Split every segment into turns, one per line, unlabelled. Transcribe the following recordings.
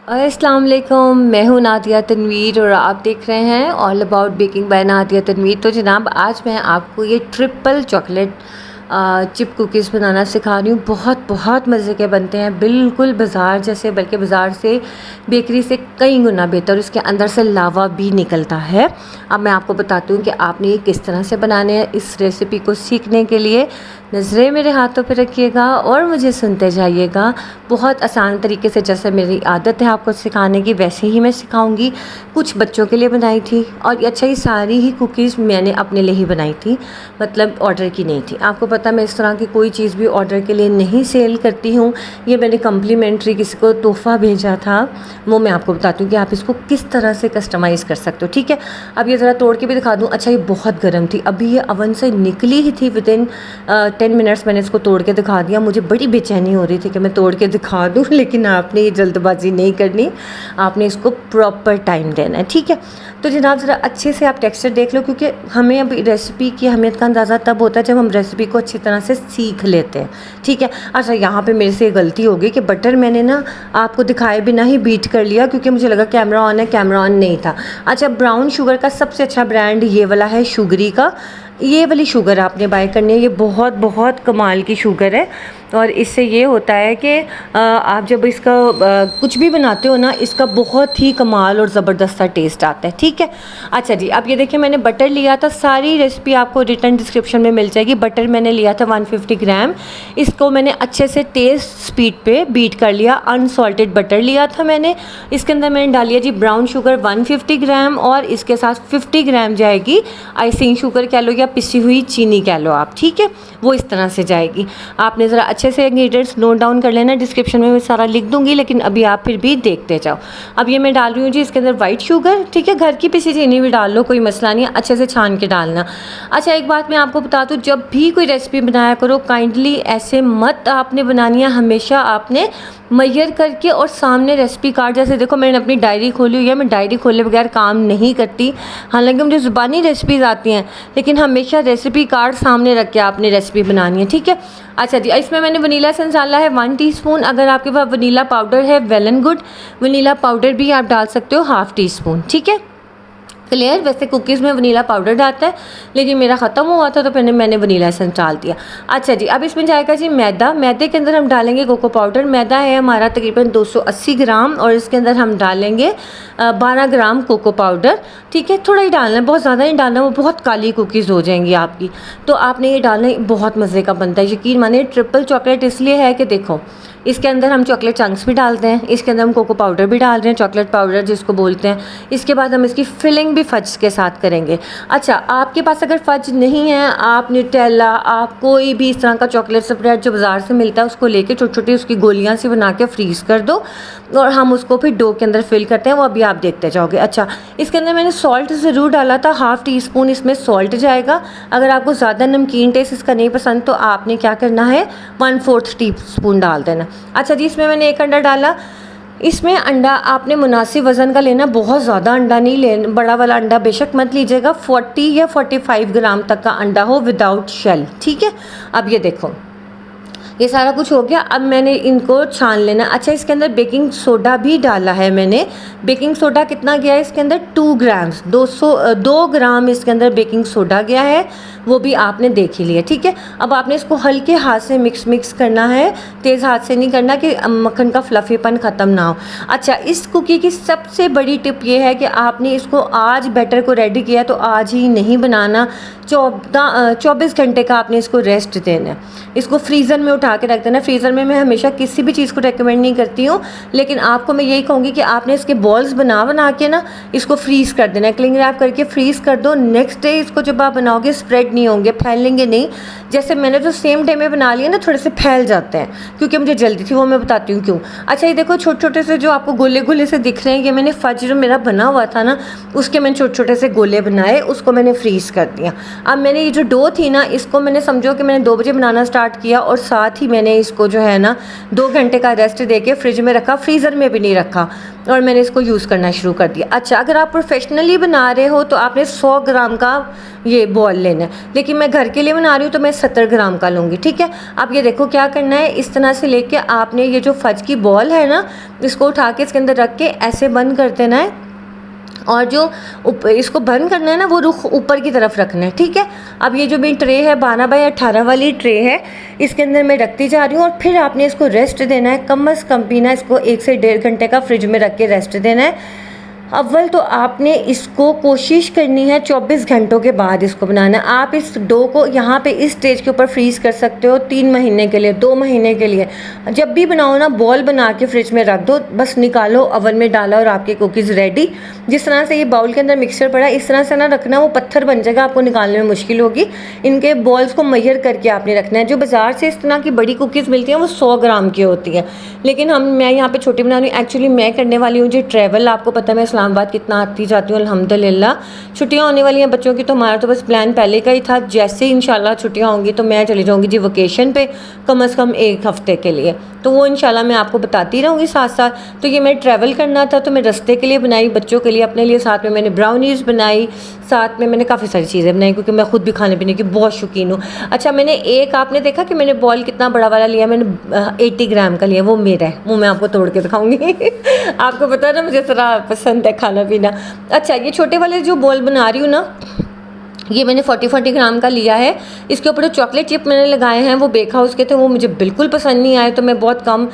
अस्सलाम वालेकुम, मैं हूँ नादिया तनवीर और आप देख रहे हैं all about baking by Nadia Tanveer. तो जनाब आज मैं आपको ये ट्रिपल चॉकलेट चिप कुकीज़ बनाना सिखा रही हूँ। बहुत बहुत मज़े के बनते हैं, बिल्कुल बाज़ार जैसे, बल्कि बाज़ार से बेकरी से कई गुना बेहतर। इसके अंदर से लावा भी निकलता है। अब मैं आपको बताती हूँ कि आपने ये किस तरह से बनाने हैं। इस रेसिपी को सीखने के लिए नज़रें मेरे हाथों पे रखिएगा और मुझे सुनते जाइएगा। बहुत आसान तरीके से, जैसे मेरी आदत है आपको सिखाने की, वैसे ही मैं सिखाऊंगी। कुछ बच्चों के लिए बनाई थी और अच्छा ये सारी ही कुकीज़ मैंने अपने लिए ही बनाई थी, मतलब ऑर्डर की नहीं थी। आपको पता मैं इस तरह की कोई चीज़ भी ऑर्डर के लिए नहीं सेल करती हूँ। ये मैंने कम्प्लीमेंट्री किसी को तोहफ़ा भेजा था, वो मैं आपको बताती हूँ कि आप इसको किस तरह से कस्टमाइज़ कर सकते हो। ठीक है, अब ये ज़रा तोड़ के भी दिखा दूँ। अच्छा ये बहुत गर्म थी, अभी ये अवन से निकली ही थी, विदिन 10 मिनट्स मैंने इसको तोड़ के दिखा दिया। मुझे बड़ी बेचैनी हो रही थी कि मैं तोड़ के दिखा दूँ, लेकिन आपने ये जल्दबाजी नहीं करनी, आपने इसको प्रॉपर टाइम देना है। ठीक है, तो जनाब ज़रा अच्छे से आप टेक्सचर देख लो, क्योंकि हमें अब रेसिपी की अहमियत का अंदाज़ा तब होता है जब हम रेसिपी को अच्छी तरह से सीख लेते हैं। ठीक है, अच्छा यहाँ पे मेरे से गलती हो गई कि बटर मैंने ना आपको दिखाए बिना ही बीट कर लिया, क्योंकि मुझे लगा कैमरा ऑन है, कैमरा ऑन नहीं था। अच्छा, ब्राउन शुगर का सबसे अच्छा ब्रांड ये वाला है, शुगरी का। ये वाली शुगर आपने बाय करनी है, ये बहुत बहुत कमाल की शुगर है। और इससे ये होता है कि आप जब इसका कुछ भी बनाते हो ना, इसका बहुत ही कमाल और ज़बरदस्त सा टेस्ट आता है। ठीक है, अच्छा जी, अब ये देखिए मैंने बटर लिया था। सारी रेसिपी आपको रिटर्न डिस्क्रिप्शन में मिल जाएगी। बटर मैंने लिया था 150 ग्राम। इसको मैंने अच्छे से तेज़ स्पीड पे बीट कर लिया। अनसॉल्टेड बटर लिया था मैंने। इसके अंदर मैंने डालिए जी ब्राउन शुगर 150 ग्राम, और इसके साथ 50 ग्राम जाएगी आइसिंग शुगर कह लो या पिसी हुई चीनी कह लो आप। ठीक है, वो इस तरह से जाएगी। आपने ज़रा अच्छे से इंग्रेडिएंट्स नोट डाउन कर लेना, डिस्क्रिप्शन में मैं सारा लिख दूंगी, लेकिन अभी आप फिर भी देखते जाओ। अब ये मैं डाल रही हूँ जी इसके अंदर वाइट शुगर। ठीक है, घर की पिसी चीनी भी डाल लो, कोई मसला नहीं है, अच्छे से छान के डालना। अच्छा एक बात मैं आपको बता दूँ, जब भी कोई रेसिपी बनाया करो काइंडली ऐसे मत आपने बनानी है, हमेशा आपने मैयर करके और सामने रेसिपी कार्ड, जैसे देखो मैंने अपनी डायरी खोली हुई है, मैं डायरी खोले बगैर काम नहीं करती। हालांकि मुझे ज़ुबानी रेसिपीज़ आती हैं, लेकिन हमेशा रेसिपी कार्ड सामने रख के आपने रेसिपी बनानी है। ठीक है, अच्छा जी, इसमें मैंने वनीला एसेंस डाला है 1 टीस्पून। अगर आपके पास वनीला पाउडर है well and good, vanilla powder भी आप डाल सकते हो ½ टीस्पून। ठीक है, क्लियर। वैसे कुकीज़ में वनीला पाउडर डालता है, लेकिन मेरा ख़त्म हुआ था तो मैंने वनीला एसेंस डाल दिया। अच्छा जी, अब इसमें जाएगा जी मैदा। मैदे के अंदर हम डालेंगे कोको पाउडर। मैदा है हमारा तकरीबन 280 ग्राम, और इसके अंदर हम डालेंगे 12 ग्राम कोको पाउडर। ठीक है, थोड़ा ही डालना है, बहुत ज़्यादा नहीं डालना, वो बहुत काली कुकीज़ हो जाएंगी आपकी। तो आपने ये डालना, बहुत मज़े का बनता है, यकीन मानिए। ट्रिपल चॉकलेट इसलिए है कि देखो इसके अंदर हम चॉकलेट चंक्स भी डालते हैं, इसके अंदर हम कोको पाउडर भी डाल रहे हैं, चॉकलेट पाउडर जिसको बोलते हैं। इसके बाद हम इसकी फिलिंग भी फज के साथ करेंगे। अच्छा, आपके पास अगर फज नहीं है, आप न्यूटेला, आप कोई भी इस तरह का चॉकलेट स्प्रेड जो बाज़ार से मिलता है उसको लेके छोटी छोटी उसकी गोलियां सी बना के फ्रीज़ कर दो, और हम उसको फिर डो के अंदर फिल करते हैं, वो अभी आप देखते जाओगे। अच्छा, इसके अंदर मैंने सॉल्ट ज़रूर डाला था, ½ टीस्पून इसमें सॉल्ट जाएगा। अगर आपको ज़्यादा नमकीन टेस्ट इसका नहीं पसंद तो आपने क्या करना है, 1/4 टीस्पून डाल देना। अच्छा जी, इसमें मैंने एक अंडा डाला। इसमें अंडा आपने मुनासिब वज़न का लेना, बहुत ज़्यादा अंडा नहीं लेना, बड़ा वाला अंडा बेशक मत लीजिएगा। 40 या 45 ग्राम तक का अंडा हो विदाउट शेल। ठीक है, अब ये देखो ये सारा कुछ हो गया। अब मैंने इनको छान लेना। अच्छा, इसके अंदर बेकिंग सोडा भी डाला है मैंने। बेकिंग सोडा कितना गया है इसके अंदर, 2 ग्राम्स, 2 ग्राम इसके अंदर बेकिंग सोडा गया है, वो भी आपने देख ही लिया। ठीक है, अब आपने इसको हल्के हाथ से मिक्स करना है, तेज़ हाथ से नहीं करना कि मक्खन का फ्लफीपन ख़त्म ना हो। अच्छा, इस कुकी की सबसे बड़ी टिप ये है कि आपने इसको आज बैटर को रेडी किया तो आज ही नहीं बनाना, 24 घंटे का आपने इसको रेस्ट देना है। इसको फ्रीज़र में उठा के रख देना। फ्रीज़र में मैं हमेशा किसी भी चीज़ को रेकमेंड नहीं करती हूँ, लेकिन आपको मैं यही कहूँगी कि आपने इसके बॉल्स बना के ना इसको फ्रीज़ कर देना है, क्लिंग रैप करके फ्रीज़ कर दो। नेक्स्ट डे इसको जब आप बनाओगे स्प्रेड नहीं होंगे, फैलेंगे नहीं। जैसे मैंने जो सेम डे में बना लिया ना, थोड़े से फैल जाते हैं, क्योंकि मुझे जल्दी थी, वो मैं बताती हूँ क्यों। अच्छा, ये देखो छोटे छोटे से जो आपको गोले गोले से दिख रहे हैं, ये मैंने फज जो मेरा बना हुआ था ना, उसके मैंने छोटे छोटे से गोले बनाए, उसको मैंने फ्रीज़ कर दिया। अब मैंने ये जो डो थी ना, इसको मैंने समझो कि मैंने 2 बजे बनाना स्टार्ट किया और साथ साथ ही मैंने इसको जो है ना 2 घंटे का रेस्ट दे के फ्रिज में रखा, फ्रीज़र में भी नहीं रखा, और मैंने इसको यूज़ करना शुरू कर दिया। अच्छा, अगर आप प्रोफेशनली बना रहे हो तो आपने 100 ग्राम का ये बॉल लेना है, लेकिन मैं घर के लिए बना रही हूँ तो मैं 70 ग्राम का लूँगी। ठीक है, अब ये देखो क्या करना है, इस तरह से लेके आपने ये जो फज की बॉल है ना, इसको उठा के इसके अंदर रख के ऐसे बंद कर देना है, और जो इसको बंद करना है ना वो रुख ऊपर की तरफ रखना है। ठीक है, अब ये जो मेरी ट्रे है 12x18 वाली ट्रे है, इसके अंदर मैं रखती जा रही हूँ, और फिर आपने इसको रेस्ट देना है, कम से कम भी ना इसको 1 से 1.5 घंटे का फ्रिज में रख के रेस्ट देना है। अव्वल तो आपने इसको कोशिश करनी है 24 घंटों के बाद इसको बनाना है। आप इस डो को यहाँ पे इस स्टेज के ऊपर फ्रीज़ कर सकते हो 3 महीने के लिए, 2 महीने के लिए। जब भी बनाओ ना, बॉल बना के फ्रिज में रख दो, बस निकालो, ओवन में डाला और आपके कुकीज़ रेडी। जिस तरह से ये बाउल के अंदर मिक्सचर पड़ा, इस तरह से ना रखना, वो पत्थर बन जाएगा, आपको निकालने में मुश्किल होगी। इनके बॉल्स को मैयर करके आपने रखना है। जो बाज़ार से इस तरह की बड़ी कुकीज़ मिलती हैं वो 100 ग्राम की होती हैं, लेकिन मैं यहाँ पर छोटी बना रही हूँ। एक्चुअली मैं करने वाली हूँ जी ट्रैवल, आपको पता है मैं इस्लामाबाद कितना आती जाती हूँ अल्हम्दुलिल्लाह। छुट्टियाँ होने वाली हैं बच्चों की, तो हमारा तो बस प्लान पहले का ही था, जैसे ही इंशाल्लाह छुट्टियाँ होंगी तो मैं चली जाऊँगी जी वकेशन पे, कम से कम 1 हफ़्ते के लिए। तो वो इंशाल्लाह मैं आपको बताती रहूँगी साथ साथ। तो ये मैं ट्रैवल करना था तो मैं रास्ते के लिए बनाई, बच्चों के लिए, अपने लिए, साथ में मैंने ब्राउनीज़ बनाई, साथ में मैंने काफ़ी सारी चीज़ें बनाई, क्योंकि मैं खुद भी खाने पीने की बहुत शौकीन हूँ। अच्छा, मैंने आपने देखा कि मैंने बॉल कितना बड़ा वाला लिया, मैंने 80 ग्राम का लिया, वो मेरा है, वो मैं आपको तोड़ के दिखाऊंगी। आपको पता है ना मुझे थोड़ा पसंद है खाना पीना। अच्छा, ये छोटे वाले जो बॉल बना रही हूँ ना, ये मैंने 40 ग्राम का लिया है। इसके ऊपर जो चॉकलेट चिप मैंने लगाए हैं वो बेक हाउस के थे, वो मुझे बिल्कुल पसंद नहीं आए, तो मैं बहुत कम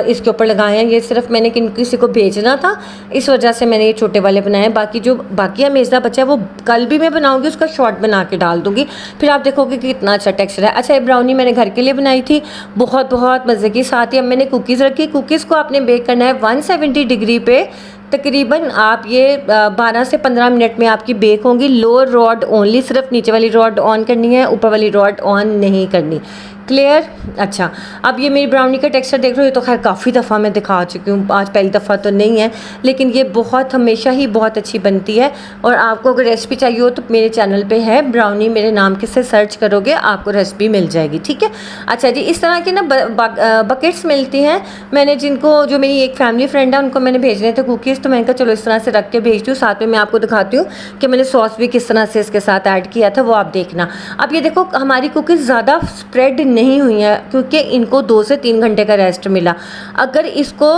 इसके ऊपर लगाए हैं। ये सिर्फ मैंने किसी को भेजना था, इस वजह से मैंने ये छोटे वाले बनाए हैं। बाकी जो बाकी मेज़ा बचा है वो कल भी मैं बनाऊंगी, उसका शॉर्ट बना के डाल दूंगी, फिर आप देखोगे कि कितना अच्छा टेक्सचर है। अच्छा, ये ब्राउनी मैंने घर के लिए बनाई थी, बहुत बहुत मज़े की। साथ ही अब मैंने कुकीज़ रखी। कुकीज़ को आपने बेक करना है 170 डिग्री पे, तकरीबन आप ये 12 से 15 मिनट में आपकी बेक होंगी। लोअर रॉड ओनली, सिर्फ नीचे वाली रॉड ऑन करनी है, ऊपर वाली रॉड ऑन नहीं करनी। क्लियर? अच्छा, अब ये मेरी ब्राउनी का टेक्सचर देख रहे हो, ये तो खैर काफ़ी दफ़ा मैं दिखा चुकी हूँ, आज पहली दफ़ा तो नहीं है, लेकिन ये बहुत हमेशा ही बहुत अच्छी बनती है। और आपको अगर रेसिपी चाहिए हो तो मेरे चैनल पे है ब्राउनी, मेरे नाम के से सर्च करोगे आपको रेसिपी मिल जाएगी। ठीक है। अच्छा जी, इस तरह की ना बकेट्स मिलती हैं, मैंने जो मेरी एक फैमिली फ्रेंड है उनको मैंने भेजने थे कुकीज़, तो मैंने कहा चलो इस तरह से रख के भेजती हूँ। साथ में मैं आपको दिखाती हूँ कि मैंने सॉस भी किस तरह से इसके साथ ऐड किया था, वो आप देखना। अब ये देखो, हमारी कुकीज़ ज़्यादा स्प्रेड नहीं हुई हैं, क्योंकि इनको 2 से 3 घंटे का रेस्ट मिला। अगर इसको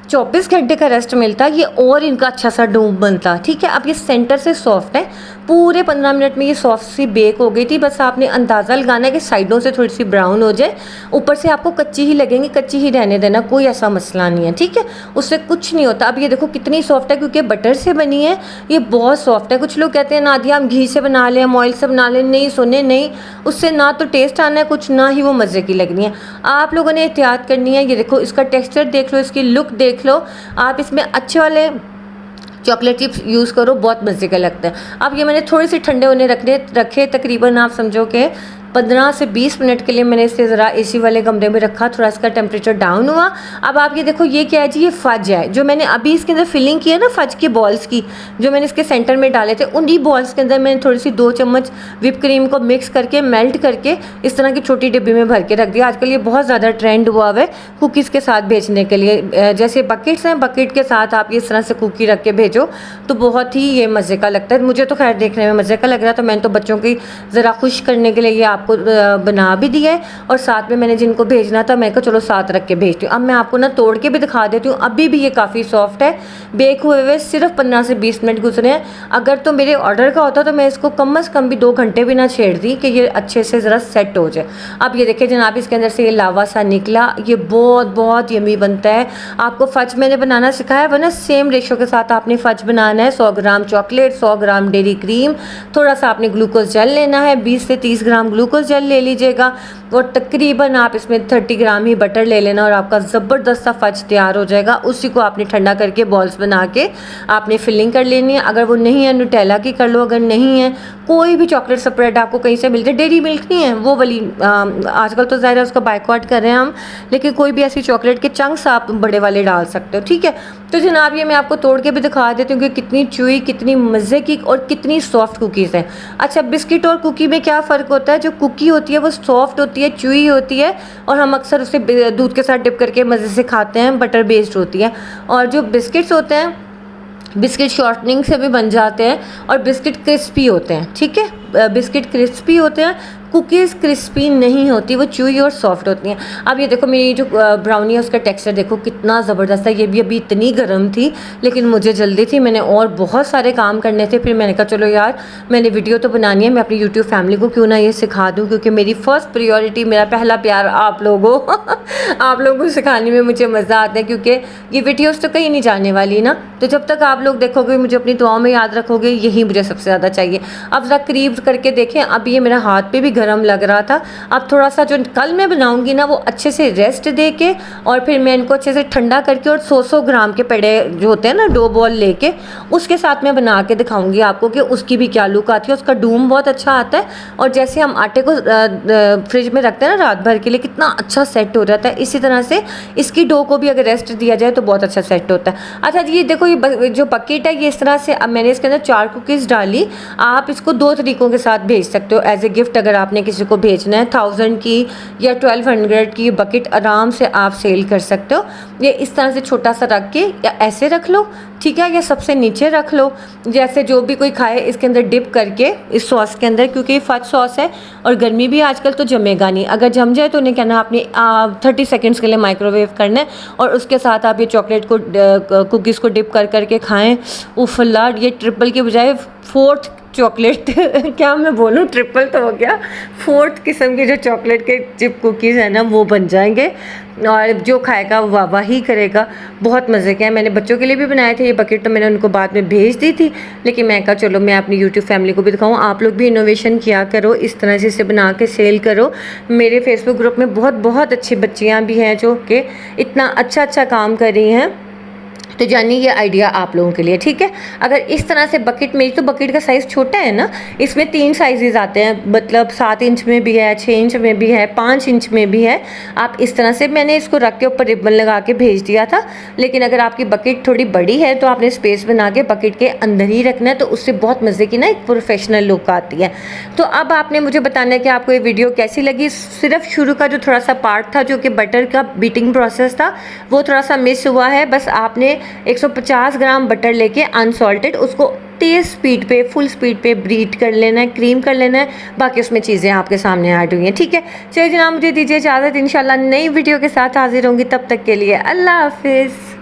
24 घंटे का रेस्ट मिलता, ये और इनका अच्छा सा डो बनता। ठीक है, अब ये सेंटर से सॉफ्ट है, पूरे 15 मिनट में ये सॉफ्ट सी बेक हो गई थी। बस आपने अंदाज़ा लगाना है कि साइडों से थोड़ी सी ब्राउन हो जाए, ऊपर से आपको कच्ची ही लगेंगी, कच्ची ही रहने देना, कोई ऐसा मसला नहीं है। ठीक है, उससे कुछ नहीं होता। अब ये देखो कितनी सॉफ्ट है, क्योंकि बटर से बनी है, ये बहुत सॉफ्ट है। कुछ लोग कहते हैं नादिया हम घी से बना लें, हम ऑयल से बना लें, नहीं सुने, नहीं, उससे ना तो टेस्ट आना है कुछ, ना ही वो मज़े की लगनी है। आप लोगों ने एहतियात करनी है। ये देखो, इसका टेक्स्चर देख लो, इसकी लुक देख लो, आप इसमें अच्छे वाले चॉकलेट चिप्स यूज़ करो, बहुत मज़े का लगता है। अब ये मैंने थोड़े से ठंडे होने रखे, तकरीबन आप समझो कि 15 से 20 मिनट के लिए मैंने इसे ज़रा एसी वाले कमरे में रखा, थोड़ा इसका टेम्परेचर डाउन हुआ। अब आप ये देखो, ये क्या है जी, ये फज है, जो मैंने अभी इसके अंदर फिलिंग की है ना फज के बॉल्स की, जो मैंने इसके सेंटर में डाले थे, उन्हीं बॉल्स के अंदर मैंने थोड़ी सी 2 चम्मच व्हिप क्रीम को मिक्स करके मेल्ट करके इस तरह की छोटी डिब्बी में भर के रख दिया। आजकल ये बहुत ज़्यादा ट्रेंड हुआ है कुकीज़ के साथ भेजने के लिए। जैसे बकेट्स हैं, बकेट के साथ आप इस तरह से कुकी रख के भेजो तो बहुत ही ये मज़े का लगता है। मुझे तो खैर देखने में मज़े का लग रहा था, मैंने तो बच्चों की ज़रा खुश करने के लिए ये आपको बना भी दिया है, और साथ में मैंने जिनको भेजना था मैं कहा चलो साथ रख के भेजती हूँ। अब मैं आपको ना तोड़ के भी दिखा देती हूँ। अभी भी ये काफ़ी सॉफ्ट है, बेक हुए सिर्फ 15 से 20 मिनट गुजरे हैं। अगर तो मेरे ऑर्डर का होता तो मैं इसको कम से कम भी 2 घंटे भी ना छेड़ती कि ये अच्छे से ज़रा सेट हो जाए। अब ये देखिए जनाब, इसके अंदर से ये लावा सा निकला, ये बहुत बहुत यमी बनता है। आपको फज मैंने बनाना सिखाया, वरना सेम रेशो के साथ आपने फज बनाना है। 100 ग्राम चॉकलेट, 100 ग्राम डेयरी क्रीम, थोड़ा सा आपने ग्लूकोज जेल लेना है, 20 से 30 ग्राम ग्लूकोज जेल ले लीजिएगा, और तकरीबन आप इसमें 30 ग्राम ही बटर ले लेना, और आपका ज़बरदस्त सा फज तैयार हो जाएगा। उसी को आपने ठंडा करके बॉल्स बना के आपने फिलिंग कर लेनी है। अगर वो नहीं है न्यूटेला की कर लो, अगर नहीं है कोई भी चॉकलेट स्प्रेड आपको कहीं से मिल जाए, डेयरी मिल्क नहीं है वो वाली, आजकल तो ज़ाहिर है उसका बाइकआउट कर रहे हैं हम, लेकिन कोई भी ऐसी चॉकलेट के चंक्स आप बड़े वाले डाल सकते हो। ठीक है, तो जनाब ये मैं आपको तोड़ के भी दिखा देती हूँ कि कितनी चुई, कितनी मज़े की और कितनी सॉफ्ट कुकीज़ हैं। अच्छा, बिस्किट और कुकी में क्या फ़र्क होता है? जो कुकी होती है वो सॉफ्ट होती होती है, च्यूई होती है और हम अक्सर उसे दूध के साथ डिप करके मज़े से खाते हैं, बटर बेस्ड होती है। और जो बिस्किट्स होते हैं, बिस्किट शॉर्टनिंग से भी बन जाते हैं और बिस्किट क्रिस्पी होते हैं, ठीक है। बिस्किट क्रिस्पी होते हैं, कुकीज़ क्रिस्पी नहीं होती, वो च्यूई और सॉफ्ट होती हैं। अब ये देखो मेरी जो ब्राउनी है उसका टेक्सचर देखो कितना ज़बरदस्त है। ये भी अभी इतनी गर्म थी लेकिन मुझे जल्दी थी, मैंने और बहुत सारे काम करने थे। फिर मैंने कहा चलो यार मैंने वीडियो तो बनानी है, मैं अपनी यूट्यूब फैमिली को क्यों ना ये सिखा दूँ, क्योंकि मेरी फ़र्स्ट प्रियोरिटी, मेरा पहला प्यार आप लोगों आप लोगों को सिखाने में मुझे मज़ा आता है, क्योंकि ये वीडियोज़ तो कहीं नहीं जाने वाली ना। तो जब तक आप लोग देखोगे, मुझे अपनी दुआओं में याद रखोगे, यही मुझे सबसे ज़्यादा चाहिए। अब ज़रा करीब करके देखें, अब ये मेरा हाथ पे भी गरम लग रहा था। अब थोड़ा सा जो कल मैं बनाऊंगी ना वो अच्छे से रेस्ट दे के और फिर मैं इनको अच्छे से ठंडा करके और 100 ग्राम के पेड़े जो होते हैं ना डो बॉल लेके उसके साथ मैं बना के दिखाऊंगी आपको कि उसकी भी क्या लुक आती है। उसका डूम बहुत अच्छा आता है और जैसे हम आटे को फ्रिज में रखते हैं ना रात भर के लिए, कितना अच्छा सेट हो जाता है, इसी तरह से इसकी डो को भी अगर रेस्ट दिया जाए तो बहुत अच्छा सेट होता है। अच्छा जी, ये देखो ये जो बकेट है ये इस तरह से, अब मैंने इसके अंदर 4 कुकीज़ डाली। आप इसको 2 तरीक़ों के साथ भेज सकते हो एज ए गिफ्ट, अगर आपने किसी को भेजना है। 1000 की या 1200 की बकेट आराम से आप सेल कर सकते हो। ये इस तरह से छोटा सा रख के या ऐसे रख लो, ठीक है, या सबसे नीचे रख लो, जैसे जो भी कोई खाए इसके अंदर डिप करके इस सॉस के अंदर, क्योंकि ये फज सॉस है और गर्मी भी आजकल तो जमेगा नहीं। अगर जम जाए तो उन्हें कहना आपने 30 सेकेंड्स के लिए माइक्रोवेव करना है और उसके साथ आप ये चॉकलेट को कुकीज़ को डिप कर करके खाएं। उफ अल्लाह, ये ट्रिपल के बजाय 4th चॉकलेट क्या मैं बोलूँ, ट्रिपल तो हो गया, 4th किस्म की जो चॉकलेट के चिप कुकीज़ हैं ना वो बन जाएंगे और जो खाएगा वाह वाह ही करेगा। बहुत मज़े के हैं। मैंने बच्चों के लिए भी बनाए थे ये बकेट, तो मैंने उनको बाद में भेज दी थी, लेकिन मैं कहा चलो मैं अपनी यूट्यूब फैमिली को भी दिखाऊँ। आप लोग भी इनोवेशन किया करो, इस तरह से इसे बना के सेल करो। मेरे फेसबुक ग्रुप में बहुत बहुत अच्छी बच्चियाँ भी हैं जो कि इतना अच्छा काम कर रही हैं। तो जानिए ये आइडिया आप लोगों के लिए, ठीक है। अगर इस तरह से बकेट, मेरी तो बकेट का साइज़ छोटा है ना, इसमें 3 साइजेस आते हैं, मतलब 7 इंच में भी है, 6 इंच में भी है, 5 इंच में भी है। आप इस तरह से, मैंने इसको रख के ऊपर रिबन लगा के भेज दिया था, लेकिन अगर आपकी बकेट थोड़ी बड़ी है तो आपने स्पेस बना के बकेट के अंदर ही रखना है, तो उससे बहुत मज़े की ना एक प्रोफेशनल लुक आती है। तो अब आपने मुझे बताना है कि आपको ये वीडियो कैसी लगी। सिर्फ शुरू का जो थोड़ा सा पार्ट था जो कि बटर का बीटिंग प्रोसेस था वो थोड़ा सा मिस हुआ है। बस आपने 150 ग्राम बटर लेके अनसॉल्टेड उसको तेज़ स्पीड पे, फुल स्पीड पे बीट कर लेना है, क्रीम कर लेना है। बाकी उसमें चीज़ें आपके सामने ऐड हुई हैं, ठीक है। चलिए जनाब, मुझे दीजिए इजाज़त, इंशाल्लाह नई वीडियो के साथ हाजिर होंगी। तब तक के लिए अल्लाह हाफिज़।